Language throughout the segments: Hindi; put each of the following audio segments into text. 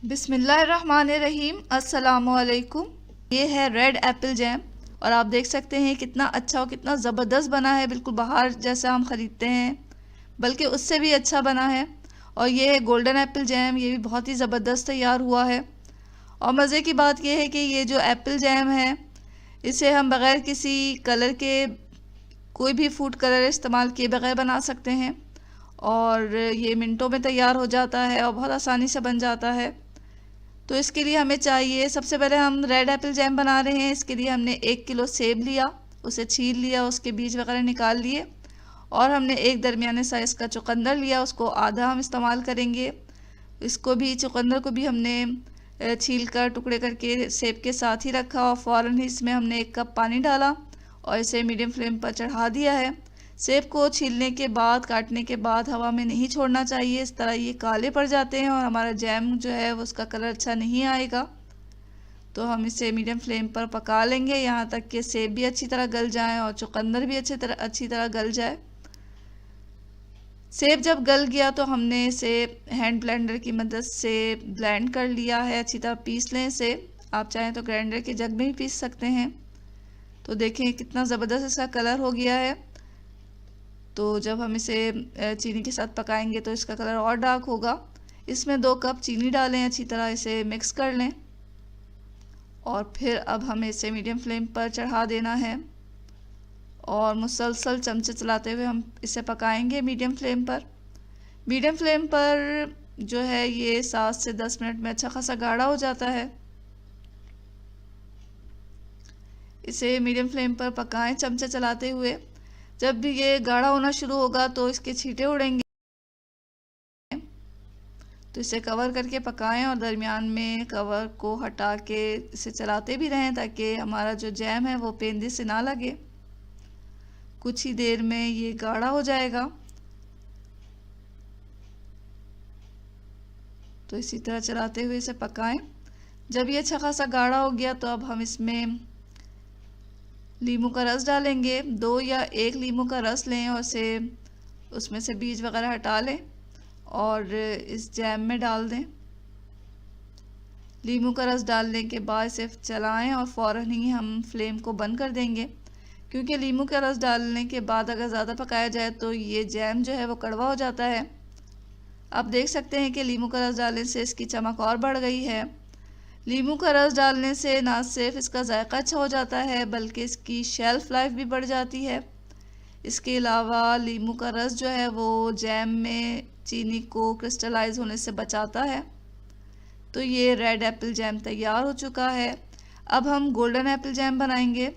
बिस्मिल्लाहिर्रहमानिर्रहीम। अस्सलामुअलैकुम। ये है रेड एप्पल जैम और आप देख सकते हैं कितना अच्छा और कितना ज़बरदस्त बना है। बिल्कुल बाहर जैसा हम ख़रीदते हैं बल्कि उससे भी अच्छा बना है। और ये है गोल्डन एप्पल जैम, ये भी बहुत ही ज़बरदस्त तैयार हुआ है। और मज़े की बात यह है कि ये जो एप्पल जैम है इसे हम बग़ैर किसी कलर के, कोई भी फूड कलर इस्तेमाल किए बगैर बना सकते हैं और ये मिनटों में तैयार हो जाता है और बहुत आसानी से बन जाता है। तो इसके लिए हमें चाहिए, सबसे पहले हम रेड एप्पल जैम बना रहे हैं। इसके लिए हमने 1 किलो सेब लिया, उसे छील लिया, उसके बीज वगैरह निकाल लिए। और हमने एक दरमियाने साइज़ का चुकंदर लिया, उसको आधा हम इस्तेमाल करेंगे। इसको भी, चुकंदर को भी हमने छील कर टुकड़े करके सेब के साथ ही रखा और फ़ौरन ही इसमें हमने 1 कप पानी डाला और इसे मीडियम फ्लेम पर चढ़ा दिया है। सेब को छीलने के बाद, काटने के बाद हवा में नहीं छोड़ना चाहिए, इस तरह ये काले पड़ जाते हैं और हमारा जैम जो है वो उसका कलर अच्छा नहीं आएगा। तो हम इसे मीडियम फ्लेम पर पका लेंगे यहाँ तक कि सेब भी अच्छी तरह गल जाए और चुकंदर भी अच्छी तरह गल जाए। सेब जब गल गया तो हमने इसे हैंड ब्लेंडर की मदद से ब्लेंड कर लिया है, अच्छी तरह पीस लें इसे। आप चाहें तो ग्राइंडर के जग में भी पीस सकते हैं। तो देखें कितना ज़बरदस्त इसका कलर हो गया है। तो जब हम इसे चीनी के साथ पकाएंगे तो इसका कलर और डार्क होगा। इसमें 2 कप चीनी डालें, अच्छी तरह इसे मिक्स कर लें और फिर अब हमें इसे मीडियम फ्लेम पर चढ़ा देना है और मुसलसल चमचे चलाते हुए हम इसे पकाएंगे मीडियम फ्लेम पर। मीडियम फ्लेम पर जो है ये 7 से 10 मिनट में अच्छा खासा गाढ़ा हो जाता है। इसे मीडियम फ्लेम पर पकाएं चमचे चलाते हुए। जब भी ये गाढ़ा होना शुरू होगा तो इसके छींटे उड़ेंगे, तो इसे कवर करके पकाएं और दरमियान में कवर को हटा के इसे चलाते भी रहें ताकि हमारा जो जैम है वो पेंदे से ना लगे। कुछ ही देर में ये गाढ़ा हो जाएगा। तो इसी तरह चलाते हुए इसे पकाएं। जब ये अच्छा खासा गाढ़ा हो गया तो अब हम इसमें नींबू का रस डालेंगे। 2 या 1 नींबू का रस लें और इसे, उसमें से बीज वगैरह हटा लें और इस जैम में डाल दें। नींबू का रस डालने के बाद इसे चलाएं और फ़ौरन ही हम फ्लेम को बंद कर देंगे, क्योंकि नींबू का रस डालने के बाद अगर ज़्यादा पकाया जाए तो ये जैम जो है वो कड़वा हो जाता है। आप देख सकते हैं कि नींबू का रस डालने से इसकी चमक और बढ़ गई है। नींबू का रस डालने से ना सिर्फ इसका जायका अच्छा हो जाता है बल्कि इसकी शेल्फ़ लाइफ भी बढ़ जाती है। इसके अलावा नींबू का रस जो है वो जैम में चीनी को क्रिस्टलाइज होने से बचाता है। तो ये रेड एप्पल जैम तैयार हो चुका है। अब हम गोल्डन एप्पल जैम बनाएंगे।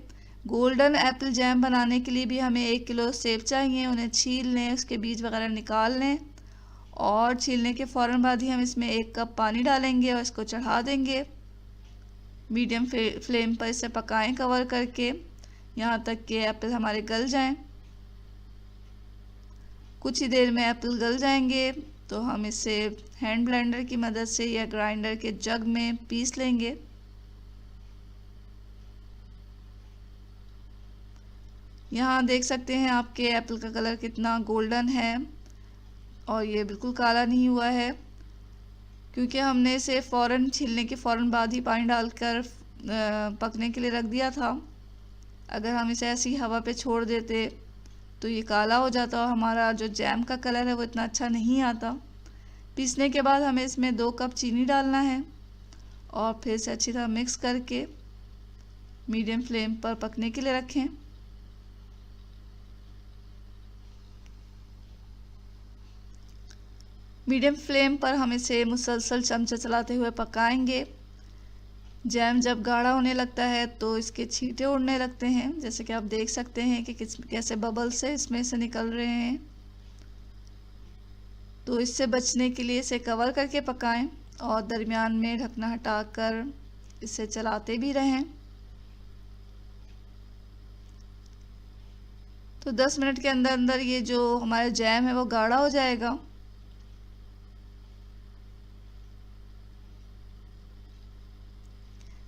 गोल्डन एप्पल जैम बनाने के लिए भी हमें 1 किलो सेब चाहिए। उन्हें छील लें, उसके बीज वगैरह निकाल लें और छीलने के फ़ौरन बाद ही हम इसमें 1 कप पानी डालेंगे और इसको चढ़ा देंगे। मीडियम फ्लेम पर इसे पकाएं कवर करके यहाँ तक कि एप्पल हमारे गल जाएं। कुछ ही देर में एप्पल गल जाएंगे तो हम इसे हैंड ब्लेंडर की मदद से या ग्राइंडर के जग में पीस लेंगे। यहाँ देख सकते हैं आपके एप्पल का कलर कितना गोल्डन है और ये बिल्कुल काला नहीं हुआ है, क्योंकि हमने इसे फ़ौरन छीलने के फ़ौरन बाद ही पानी डालकर पकने के लिए रख दिया था। अगर हम इसे ऐसी हवा पे छोड़ देते तो ये काला हो जाता और हमारा जो जैम का कलर है वो इतना अच्छा नहीं आता। पीसने के बाद हमें इसमें 2 कप चीनी डालना है और फिर से अच्छी तरह मिक्स करके मीडियम फ्लेम पर पकने के लिए रखें। मीडियम फ्लेम पर हम इसे मुसलसल चमचा चलाते हुए पकाएंगे। जैम जब गाढ़ा होने लगता है तो इसके छींटे उड़ने लगते हैं, जैसे कि आप देख सकते हैं कि कैसे बबल्स से इसमें से निकल रहे हैं। तो इससे बचने के लिए इसे कवर करके पकाएं और दरमियान में ढकना हटाकर इसे चलाते भी रहें। तो 10 मिनट के अंदर अंदर ये जो हमारा जैम है वो गाढ़ा हो जाएगा।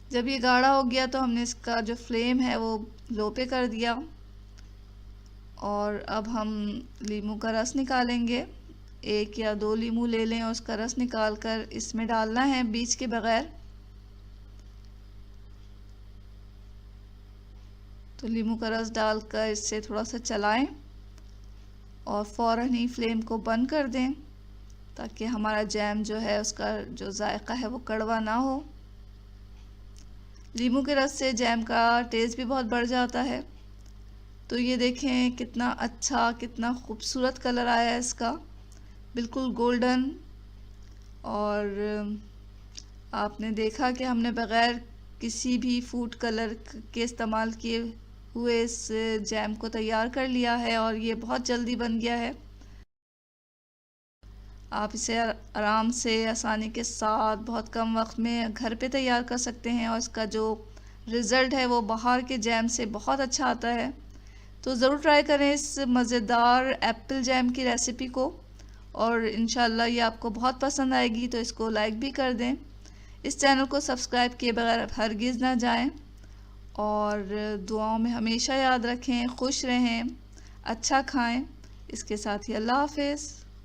जब ये गाढ़ा हो गया तो हमने इसका जो फ्लेम है वो लो पे कर दिया और अब हम नींबू का रस निकालेंगे। 1 या 2 लीमू ले लें और उसका रस निकाल कर इसमें डालना है बीज के बगैर। तो लीमू का रस डालकर इससे थोड़ा सा चलाएं और फ़ौरन ही फ्लेम को बंद कर दें ताकि हमारा जैम जो है उसका जो जायका है वो कड़वा ना हो। लीमू के रस से जैम का टेस्ट भी बहुत बढ़ जाता है। तो ये देखें कितना अच्छा, कितना खूबसूरत कलर आया है इसका, बिल्कुल गोल्डन। और आपने देखा कि हमने बग़ैर किसी भी फूड कलर के इस्तेमाल किए हुए इस जैम को तैयार कर लिया है और ये बहुत जल्दी बन गया है। आप इसे आराम से, आसानी के साथ, बहुत कम वक्त में घर पे तैयार कर सकते हैं और इसका जो रिज़ल्ट है वो बाहर के जैम से बहुत अच्छा आता है। तो ज़रूर ट्राई करें इस मज़ेदार एप्पल जैम की रेसिपी को और इंशाल्लाह ये आपको बहुत पसंद आएगी। तो इसको लाइक भी कर दें। इस चैनल को सब्सक्राइब किए बगैर हरगिज़ ना जाएं और दुआओं में हमेशा याद रखें। खुश रहें, अच्छा खाएं। इसके साथ ही अल्लाह हाफ़िज़।